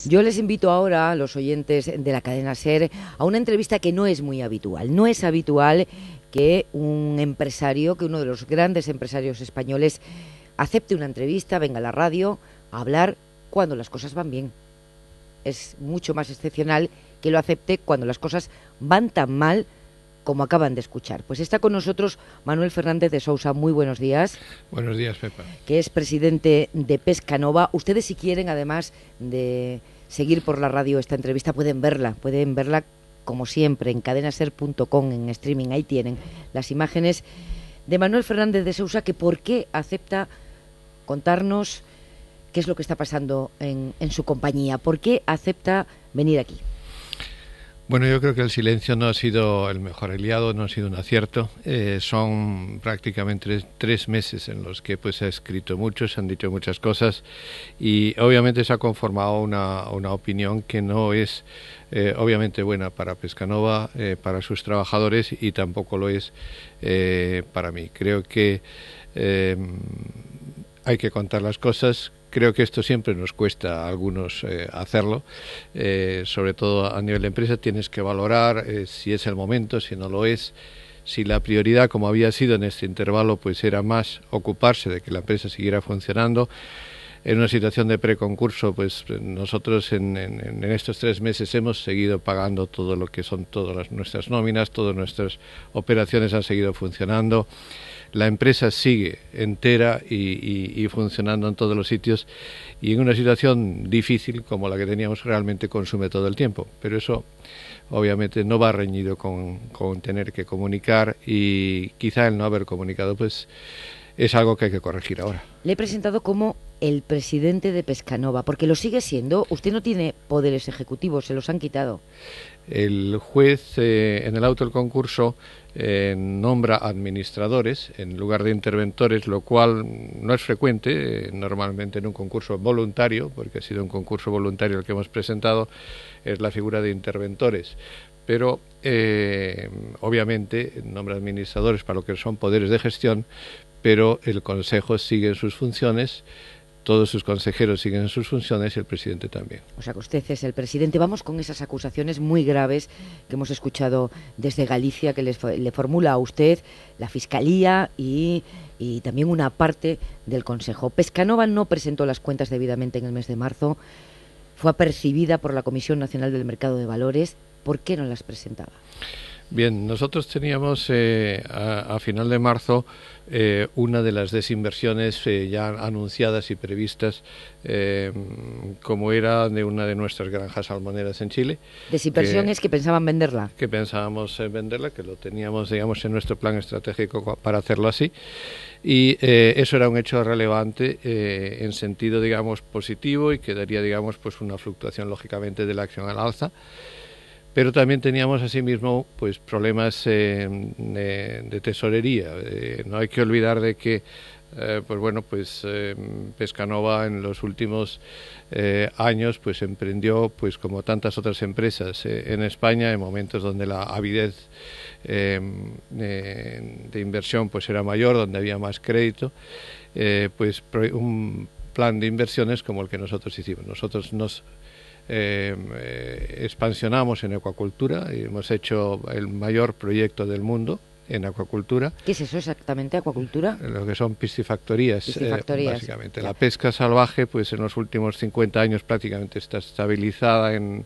Yo les invito ahora a los oyentes de la cadena SER a una entrevista que no es muy habitual. No es habitual que un empresario, que uno de los grandes empresarios españoles acepte una entrevista, venga a la radio a hablar cuando las cosas van bien. Es mucho más excepcional que lo acepte cuando las cosas van tan mal como acaban de escuchar. Pues está con nosotros Manuel Fernández de Sousa. Muy buenos días. Buenos días, Pepa. Que es presidente de Pescanova. Ustedes, si quieren, además de seguir por la radio esta entrevista, pueden verla como siempre en cadenaser.com, en streaming. Ahí tienen las imágenes de Manuel Fernández de Sousa, que por qué acepta contarnos qué es lo que está pasando en su compañía, por qué acepta venir aquí. Bueno, yo creo que el silencio no ha sido el mejor aliado, no ha sido un acierto. Son prácticamente tres meses en los que pues se ha escrito mucho, se han dicho muchas cosas y obviamente se ha conformado una opinión que no es obviamente buena para Pescanova, para sus trabajadores, y tampoco lo es para mí. Creo que hay que contar las cosas. Creo que esto siempre nos cuesta a algunos hacerlo, sobre todo a nivel de empresa. Tienes que valorar si es el momento, si no lo es, si la prioridad, como había sido en este intervalo, pues era más ocuparse de que la empresa siguiera funcionando. En una situación de preconcurso, pues nosotros en estos 3 meses hemos seguido pagando todo lo que son todas nuestras nóminas, todas nuestras operaciones han seguido funcionando. La empresa sigue entera y funcionando en todos los sitios, y en una situación difícil como la que teníamos realmente consume todo el tiempo, pero eso obviamente no va reñido con tener que comunicar, y quizá el no haber comunicado pues es algo que hay que corregir ahora. Le he presentado como el presidente de Pescanova, porque lo sigue siendo. Usted no tiene poderes ejecutivos, se los han quitado. El juez en el auto del concurso nombra administradores en lugar de interventores, lo cual no es frecuente. Normalmente en un concurso voluntario, porque ha sido un concurso voluntario el que hemos presentado, es la figura de interventores. Pero obviamente nombra administradores para lo que son poderes de gestión, pero el Consejo sigue en sus funciones. Todos sus consejeros siguen en sus funciones y el presidente también. O sea que usted es el presidente. Vamos con esas acusaciones muy graves que hemos escuchado desde Galicia, que le formula a usted la Fiscalía y también una parte del Consejo. Pescanova no presentó las cuentas debidamente en el mes de marzo. Fue apercibida por la Comisión Nacional del Mercado de Valores. ¿Por qué no las presentaba? Bien, nosotros teníamos a final de marzo una de las desinversiones ya anunciadas y previstas, como era de una de nuestras granjas salmoneras en Chile. Desinversión es que pensaban venderla. Que pensábamos venderla, que lo teníamos, digamos, en nuestro plan estratégico para hacerlo así. Y eso era un hecho relevante en sentido, digamos, positivo, y que daría, digamos, pues una fluctuación lógicamente de la acción al alza. Pero también teníamos asimismo pues problemas de tesorería. No hay que olvidar de que Pescanova en los últimos años pues emprendió, pues como tantas otras empresas en España, en momentos donde la avidez de inversión pues era mayor, donde había más crédito, un plan de inversiones como el que nosotros hicimos. Nosotros nos expansionamos en acuacultura y hemos hecho el mayor proyecto del mundo en acuacultura. ¿Qué es eso exactamente, acuacultura? Lo que son piscifactorías, básicamente. Ya. La pesca salvaje, pues en los últimos 50 años prácticamente está estabilizada en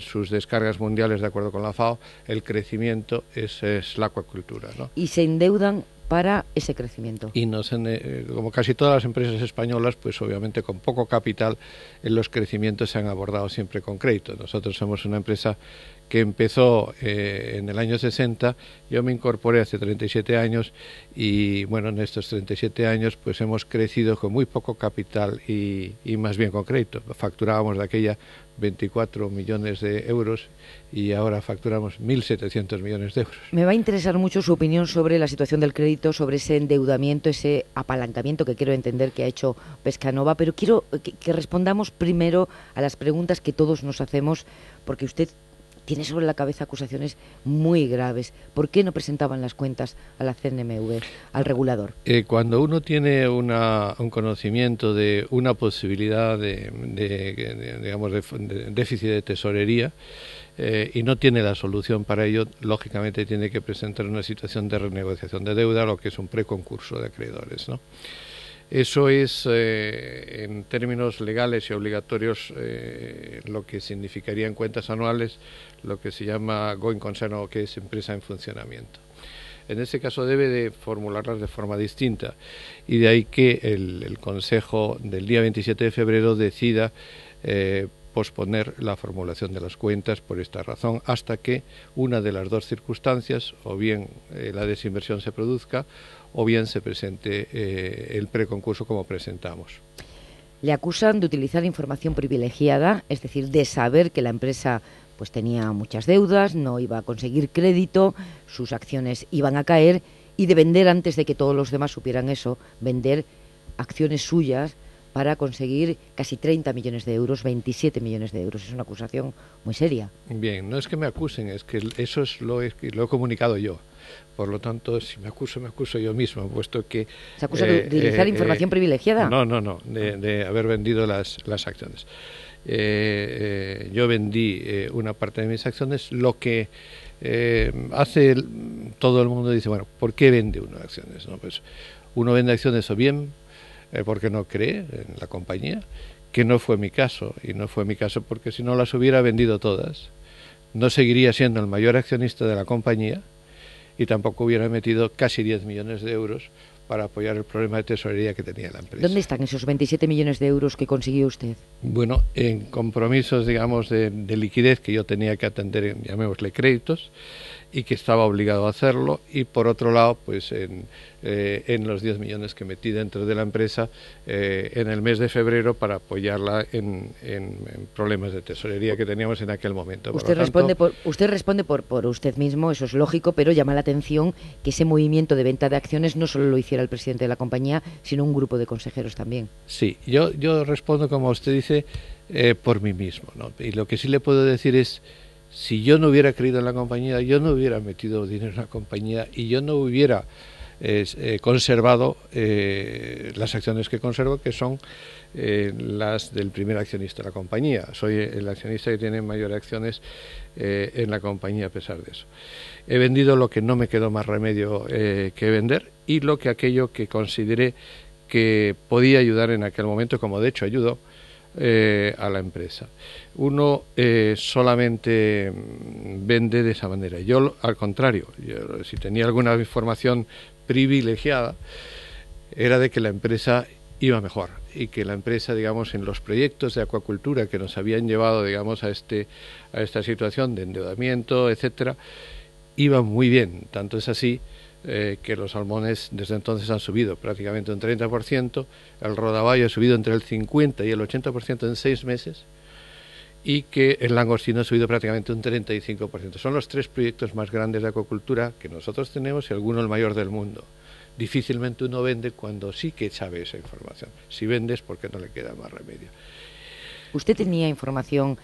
sus descargas mundiales, de acuerdo con la FAO. El crecimiento es la acuacultura, ¿no? Y se endeudan para ese crecimiento. Y como casi todas las empresas españolas, pues obviamente con poco capital, los crecimientos se han abordado siempre con crédito. Nosotros somos una empresa que empezó en el año 60, yo me incorporé hace 37 años y bueno, en estos 37 años pues hemos crecido con muy poco capital y más bien con crédito. Facturábamos de aquella 24 millones de euros y ahora facturamos 1.700 millones de euros. Me va a interesar mucho su opinión sobre la situación del crédito, sobre ese endeudamiento, ese apalancamiento que quiero entender que ha hecho Pescanova, pero quiero que respondamos primero a las preguntas que todos nos hacemos, porque usted tiene sobre la cabeza acusaciones muy graves. ¿Por qué no presentaban las cuentas a la CNMV, al regulador? Cuando uno tiene un conocimiento de una posibilidad de déficit de tesorería y no tiene la solución para ello, lógicamente tiene que presentar una situación de renegociación de deuda, lo que es un preconcurso de acreedores, ¿no? Eso es, en términos legales y obligatorios, lo que significaría en cuentas anuales lo que se llama going concern, o que es empresa en funcionamiento. En este caso debe de formularlas de forma distinta, y de ahí que el Consejo del día 27 de febrero decida posponer la formulación de las cuentas por esta razón, hasta que una de las dos circunstancias, o bien la desinversión se produzca, o bien se presente el preconcurso como presentamos. Le acusan de utilizar información privilegiada, es decir, de saber que la empresa pues tenía muchas deudas, no iba a conseguir crédito, sus acciones iban a caer, y de vender, antes de que todos los demás supieran eso, vender acciones suyas para conseguir casi 30 millones de euros, 27 millones de euros. Es una acusación muy seria. Bien, no es que me acusen, es que eso lo he comunicado yo. Por lo tanto, si me acuso yo mismo, puesto que... ¿Se acusa de utilizar información privilegiada? No, de haber vendido las acciones. Yo vendí una parte de mis acciones, lo que hace todo el mundo. Dice, bueno, ¿por qué vende uno acciones? ¿No? Pues uno vende acciones o bien porque no cree en la compañía, que no fue mi caso, y no fue mi caso porque si no las hubiera vendido todas, no seguiría siendo el mayor accionista de la compañía, y tampoco hubiera metido casi 10 millones de euros para apoyar el problema de tesorería que tenía la empresa. ¿Dónde están esos 27 millones de euros que consiguió usted? Bueno, en compromisos, digamos, de liquidez que yo tenía que atender, llamémosle créditos, y que estaba obligado a hacerlo, y por otro lado, pues en los 10 millones que metí dentro de la empresa en el mes de febrero para apoyarla en problemas de tesorería que teníamos en aquel momento. Usted responde por usted mismo, eso es lógico, pero llama la atención que ese movimiento de venta de acciones no solo lo hiciera el presidente de la compañía, sino un grupo de consejeros también. Sí, yo respondo, como usted dice, por mí mismo, ¿no? Y lo que sí le puedo decir es, si yo no hubiera creído en la compañía, yo no hubiera metido dinero en la compañía, y yo no hubiera conservado las acciones que conservo, que son las del primer accionista de la compañía. Soy el accionista que tiene mayor acciones en la compañía a pesar de eso. He vendido lo que no me quedó más remedio que vender, y aquello que consideré que podía ayudar en aquel momento, como de hecho ayudó a la empresa. Uno solamente vende de esa manera. Yo, al contrario, si tenía alguna información privilegiada, era de que la empresa iba mejor, y que la empresa, digamos, en los proyectos de acuacultura que nos habían llevado, digamos, a esta situación de endeudamiento, etcétera, iba muy bien. Tanto es así que los salmones desde entonces han subido prácticamente un 30%, el rodaballo ha subido entre el 50 y el 80% en 6 meses, y que el langostino ha subido prácticamente un 35%. Son los 3 proyectos más grandes de acuacultura que nosotros tenemos, y alguno el mayor del mundo. Difícilmente uno vende cuando sí que sabe esa información. Si vendes, porque no le queda más remedio. ¿Usted tenía información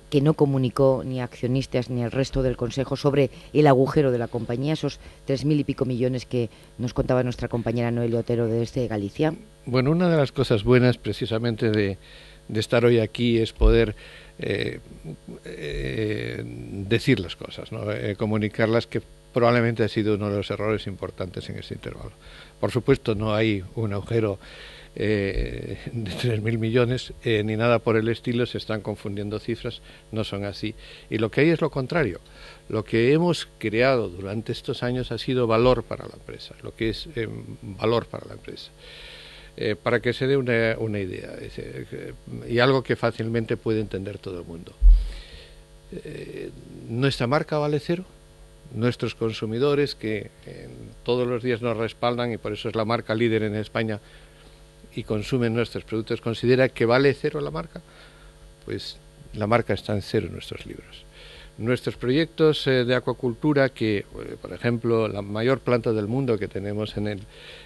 que no comunicó ni a accionistas ni al resto del Consejo sobre el agujero de la compañía, esos 3.000 y pico millones que nos contaba nuestra compañera Noelia Otero desde Galicia? Bueno, una de las cosas buenas precisamente de estar hoy aquí es poder decir las cosas, ¿no? Comunicarlas, que probablemente ha sido uno de los errores importantes en este intervalo. Por supuesto, no hay un agujero de 3.000 millones ni nada por el estilo, se están confundiendo cifras, no son así. Y lo que hay es lo contrario. Lo que hemos creado durante estos años ha sido valor para la empresa, lo que es valor para la empresa. Para que se dé una idea, y algo que fácilmente puede entender todo el mundo. Nuestra marca vale cero. Nuestros consumidores, que todos los días nos respaldan, y por eso es la marca líder en España y consumen nuestros productos, ¿considera que vale cero la marca? Pues la marca está en cero en nuestros libros. Nuestros proyectos de acuacultura, que por ejemplo la mayor planta del mundo que tenemos en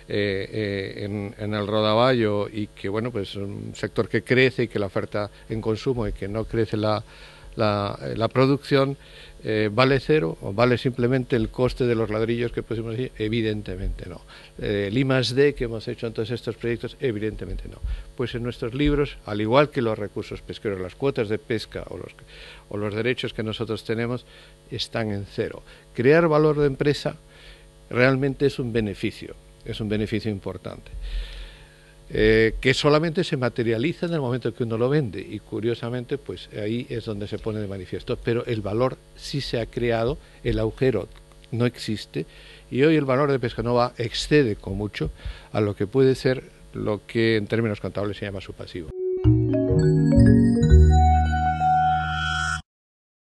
el rodaballo, y que bueno, pues es un sector que crece, y que la oferta en consumo, y que no crece la la producción, ¿vale cero o vale simplemente el coste de los ladrillos que pusimos allí? Evidentemente no. El I+D que hemos hecho en todos estos proyectos, evidentemente no. Pues en nuestros libros, al igual que los recursos pesqueros, las cuotas de pesca o los derechos que nosotros tenemos, están en cero. Crear valor de empresa realmente es un beneficio importante. Que solamente se materializa en el momento que uno lo vende, y curiosamente pues ahí es donde se pone de manifiesto, pero el valor sí se ha creado, el agujero no existe, y hoy el valor de Pescanova excede con mucho a lo que puede ser lo que en términos contables se llama su pasivo.